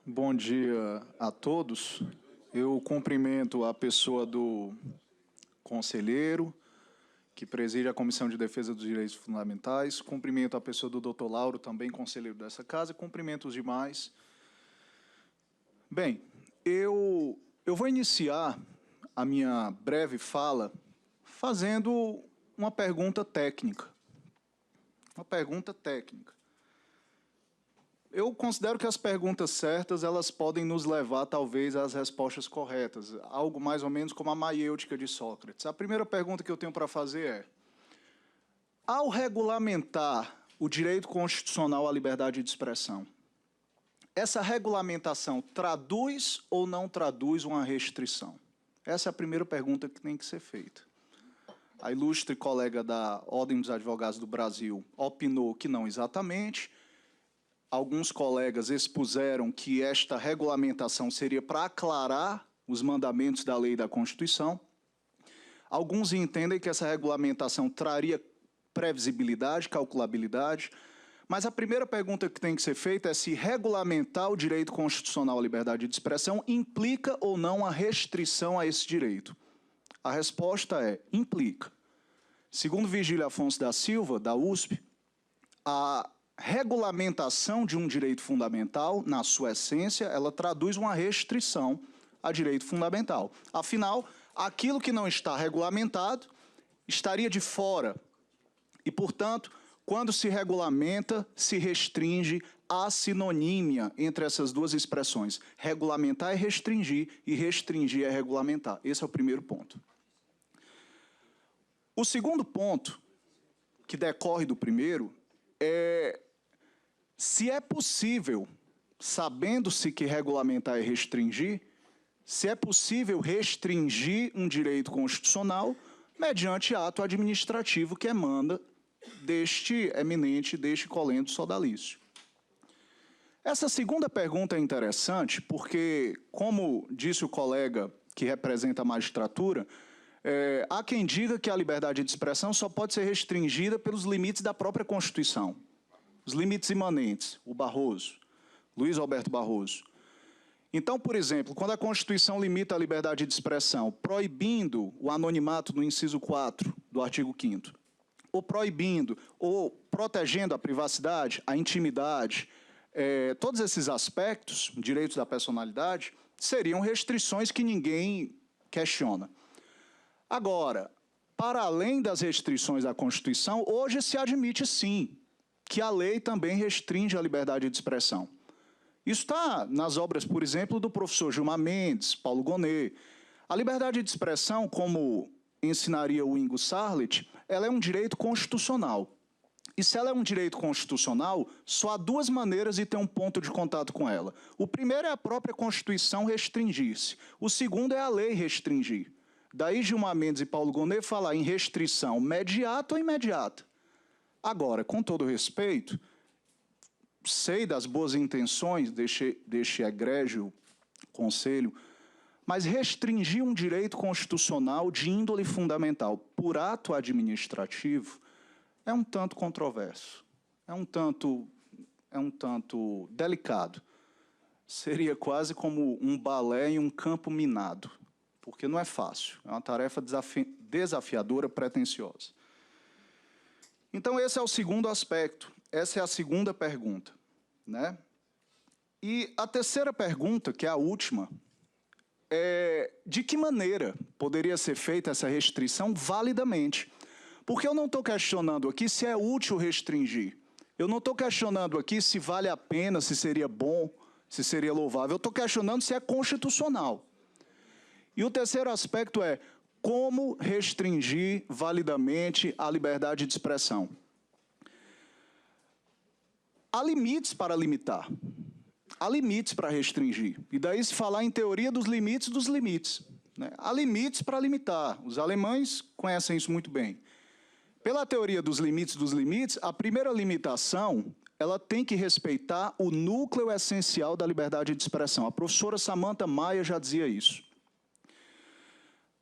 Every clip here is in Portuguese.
Bom dia a todos. Eu cumprimento a pessoa do conselheiro, que preside a Comissão de Defesa dos Direitos Fundamentais. Cumprimento a pessoa do Dr. Lauro, também conselheiro dessa casa. Cumprimento os demais. Bem, eu vou iniciar a minha breve fala fazendo uma pergunta técnica. Uma pergunta técnica. Eu considero que as perguntas certas, elas podem nos levar, talvez, às respostas corretas. Algo mais ou menos como a maiêutica de Sócrates. A primeira pergunta que eu tenho para fazer é: ao regulamentar o direito constitucional à liberdade de expressão, essa regulamentação traduz ou não traduz uma restrição? Essa é a primeira pergunta que tem que ser feita. A ilustre colega da Ordem dos Advogados do Brasil opinou que não exatamente. Alguns colegas expuseram que esta regulamentação seria para aclarar os mandamentos da lei e da Constituição. Alguns entendem que essa regulamentação traria previsibilidade, calculabilidade. Mas a primeira pergunta que tem que ser feita é se regulamentar o direito constitucional à liberdade de expressão implica ou não a restrição a esse direito. A resposta é: implica. Segundo Virgílio Afonso da Silva, da USP, a regulamentação de um direito fundamental, na sua essência, ela traduz uma restrição a direito fundamental. Afinal, aquilo que não está regulamentado estaria de fora. E, portanto, quando se regulamenta, se restringe a sinonímia entre essas duas expressões. Regulamentar é restringir e restringir é regulamentar. Esse é o primeiro ponto. O segundo ponto, que decorre do primeiro, é se é possível, sabendo-se que regulamentar é restringir, se é possível restringir um direito constitucional mediante ato administrativo que emana deste eminente, deste colendo sodalício. Essa segunda pergunta é interessante porque, como disse o colega que representa a magistratura, há quem diga que a liberdade de expressão só pode ser restringida pelos limites da própria Constituição. Os limites imanentes, o Barroso, Luiz Alberto Barroso. Então, por exemplo, quando a Constituição limita a liberdade de expressão, proibindo o anonimato no inciso 4 do artigo 5º, ou proibindo, ou protegendo a privacidade, a intimidade, todos esses aspectos, direitos da personalidade, seriam restrições que ninguém questiona. Agora, para além das restrições da Constituição, hoje se admite, sim, que a lei também restringe a liberdade de expressão. Isso está nas obras, por exemplo, do professor Gilmar Mendes, Paulo Gonet. A liberdade de expressão, como ensinaria o Ingo Sarlet, ela é um direito constitucional. E se ela é um direito constitucional, só há duas maneiras de ter um ponto de contato com ela. O primeiro é a própria Constituição restringir-se. O segundo é a lei restringir. Daí Gilmar Mendes e Paulo Gonet falar em restrição mediata ou imediata. Agora, com todo respeito, sei das boas intenções deste egrégio conselho, mas restringir um direito constitucional de índole fundamental por ato administrativo é um tanto controverso, é um tanto delicado. Seria quase como um balé em um campo minado, porque não é fácil, é uma tarefa desafiadora, pretensiosa. Então, esse é o segundo aspecto, essa é a segunda pergunta, né? E a terceira pergunta, que é a última, é de que maneira poderia ser feita essa restrição validamente? Porque eu não estou questionando aqui se é útil restringir, eu não estou questionando aqui se vale a pena, se seria bom, se seria louvável, eu estou questionando se é constitucional. E o terceiro aspecto é: como restringir validamente a liberdade de expressão? Há limites para limitar, há limites para restringir. E daí se falar em teoria dos limites, né? Há limites para limitar. Os alemães conhecem isso muito bem. Pela teoria dos limites, a primeira limitação, ela tem que respeitar o núcleo essencial da liberdade de expressão. A professora Samantha Maia já dizia isso.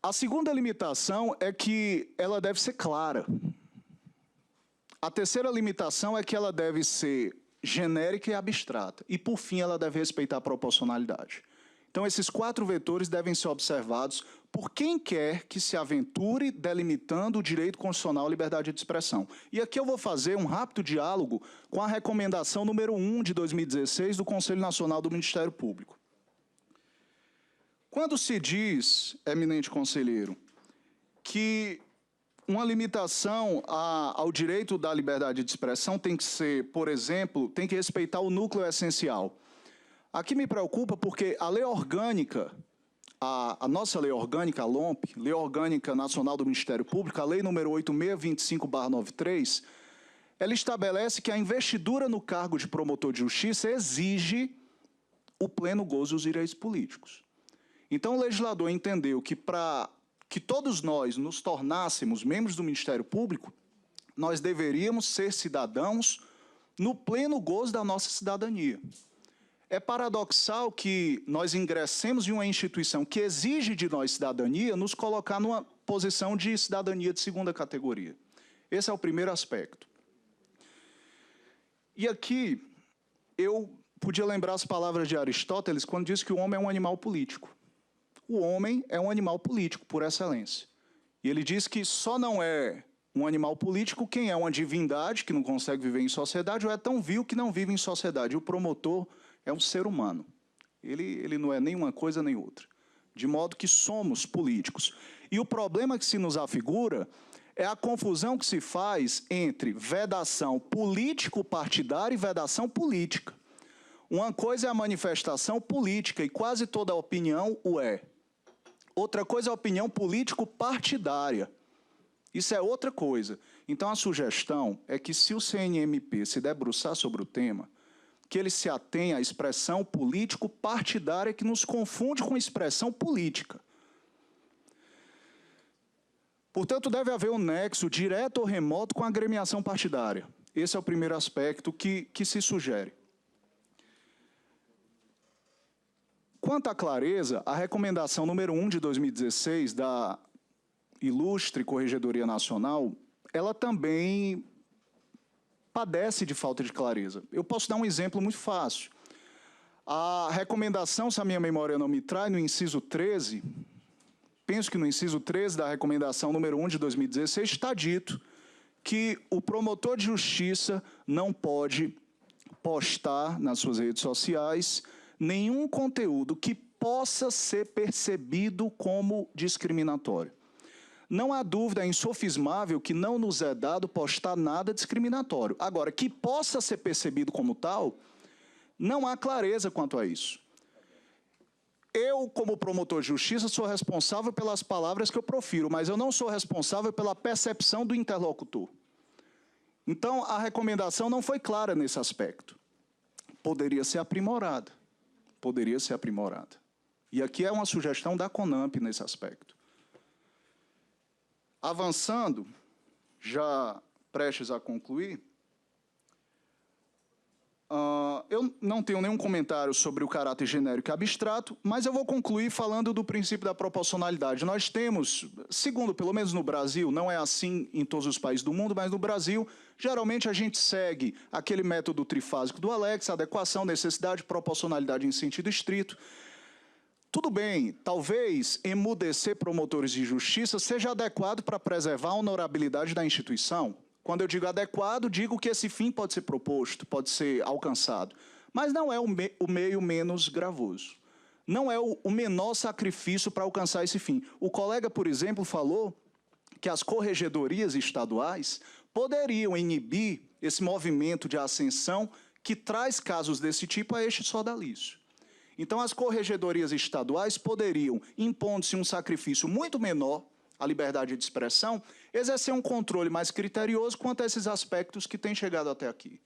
A segunda limitação é que ela deve ser clara. A terceira limitação é que ela deve ser genérica e abstrata. E, por fim, ela deve respeitar a proporcionalidade. Então, esses 4 vetores devem ser observados por quem quer que se aventure delimitando o direito constitucional à liberdade de expressão. E aqui eu vou fazer um rápido diálogo com a recomendação número 1 de 2016 do Conselho Nacional do Ministério Público. Quando se diz, eminente conselheiro, que uma limitação ao direito da liberdade de expressão tem que ser, por exemplo, tem que respeitar o núcleo essencial. Aqui me preocupa porque a lei orgânica, a nossa lei orgânica, a LOMP, Lei Orgânica Nacional do Ministério Público, a lei número 8625/93, ela estabelece que a investidura no cargo de promotor de justiça exige o pleno gozo dos direitos políticos. Então, o legislador entendeu que para que todos nós nos tornássemos membros do Ministério Público, nós deveríamos ser cidadãos no pleno gozo da nossa cidadania. É paradoxal que nós ingressemos em uma instituição que exige de nós cidadania, nos colocar numa posição de cidadania de segunda categoria. Esse é o primeiro aspecto. E aqui, eu podia lembrar as palavras de Aristóteles quando disse que o homem é um animal político. O homem é um animal político, por excelência. E ele diz que só não é um animal político quem é uma divindade, que não consegue viver em sociedade, ou é tão vil que não vive em sociedade. O promotor é um ser humano. Ele não é nem uma coisa nem outra. De modo que somos políticos. E o problema que se nos afigura é a confusão que se faz entre vedação político-partidária e vedação política. Uma coisa é a manifestação política, e quase toda opinião o é. Outra coisa é a opinião político-partidária. Isso é outra coisa. Então, a sugestão é que, se o CNMP se debruçar sobre o tema, que ele se atenha à expressão político-partidária que nos confunde com expressão política. Portanto, deve haver um nexo direto ou remoto com a agremiação partidária. Esse é o primeiro aspecto que se sugere. Quanto à clareza, a recomendação número 1 de 2016 da ilustre Corregedoria Nacional, ela também padece de falta de clareza. Eu posso dar um exemplo muito fácil. A recomendação, se a minha memória não me trai, no inciso 13, penso que no inciso 13 da recomendação número 1 de 2016, está dito que o promotor de justiça não pode postar nas suas redes sociais nenhum conteúdo que possa ser percebido como discriminatório. Não há dúvida, é insofismável que não nos é dado postar nada discriminatório. Agora, que possa ser percebido como tal, não há clareza quanto a isso. Eu, como promotor de justiça, sou responsável pelas palavras que eu profiro, mas eu não sou responsável pela percepção do interlocutor. Então, a recomendação não foi clara nesse aspecto. Poderia ser aprimorada. Poderia ser aprimorada. E aqui é uma sugestão da CONAMP nesse aspecto. Avançando, já prestes a concluir, eu não tenho nenhum comentário sobre o caráter genérico e abstrato, mas eu vou concluir falando do princípio da proporcionalidade. Nós temos, segundo, pelo menos no Brasil, não é assim em todos os países do mundo, mas no Brasil, geralmente a gente segue aquele método trifásico do Alex, adequação, necessidade, proporcionalidade em sentido estrito. Tudo bem, talvez emudecer promotores de justiça seja adequado para preservar a honorabilidade da instituição. Quando eu digo adequado, digo que esse fim pode ser proposto, pode ser alcançado. Mas não é o meio menos gravoso. Não é o menor sacrifício para alcançar esse fim. O colega, por exemplo, falou que as corregedorias estaduais poderiam inibir esse movimento de ascensão que traz casos desse tipo a este sodalício. Então, as corregedorias estaduais poderiam, impondo-se um sacrifício muito menor à liberdade de expressão, exercer um controle mais criterioso quanto a esses aspectos que têm chegado até aqui.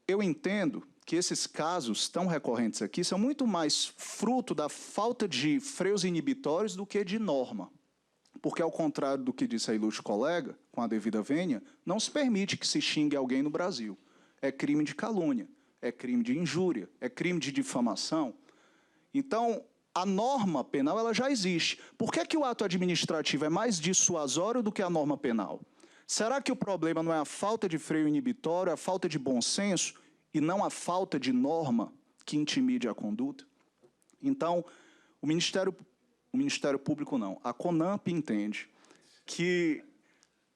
Eu entendo que esses casos tão recorrentes aqui são muito mais fruto da falta de freios inibitórios do que de norma. Porque, ao contrário do que disse a ilustre colega, com a devida vênia, não se permite que se xingue alguém no Brasil. É crime de calúnia. É crime de injúria, é crime de difamação. Então, a norma penal ela já existe. Por que o ato administrativo é mais dissuasório do que a norma penal? Será que o problema não é a falta de freio inibitório, a falta de bom senso e não a falta de norma que intimide a conduta? Então, o Ministério Público não, a CONAMP entende que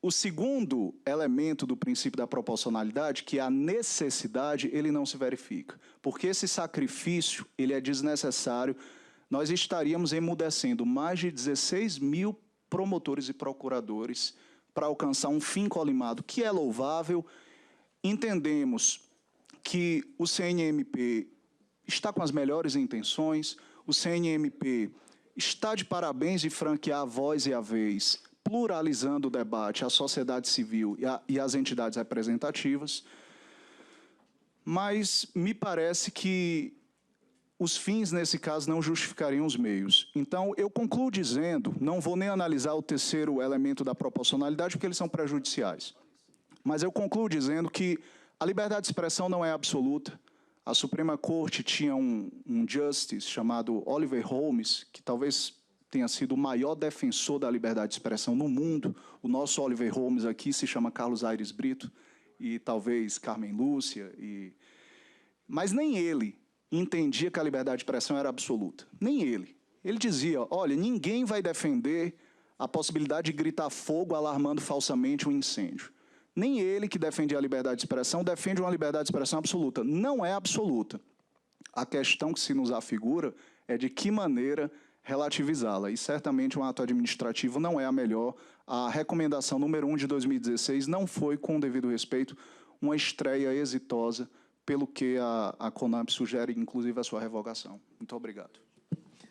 o segundo elemento do princípio da proporcionalidade, que é a necessidade, ele não se verifica. Porque esse sacrifício, ele é desnecessário. Nós estaríamos emudecendo mais de 16 mil promotores e procuradores para alcançar um fim colimado, que é louvável. Entendemos que o CNMP está com as melhores intenções, o CNMP está de parabéns de franquear a voz e a vez, pluralizando o debate, a sociedade civil e as entidades representativas, mas me parece que os fins, nesse caso, não justificariam os meios. Então, eu concluo dizendo, não vou nem analisar o terceiro elemento da proporcionalidade, porque eles são prejudiciais, mas eu concluo dizendo que a liberdade de expressão não é absoluta. A Suprema Corte tinha um justice chamado Oliver Holmes, que talvez tenha sido o maior defensor da liberdade de expressão no mundo. O nosso Oliver Holmes aqui se chama Carlos Aires Brito, e talvez Carmen Lúcia. Mas nem ele entendia que a liberdade de expressão era absoluta. Nem ele. Ele dizia, olha, ninguém vai defender a possibilidade de gritar fogo alarmando falsamente um incêndio. Nem ele, que defende a liberdade de expressão, defende uma liberdade de expressão absoluta. Não é absoluta. A questão que se nos afigura é de que maneira relativizá-la. E certamente um ato administrativo não é a melhor. A recomendação número 1 de 2016 não foi, com o devido respeito, uma estreia exitosa, pelo que a CONAMP sugere, inclusive, a sua revogação. Muito obrigado.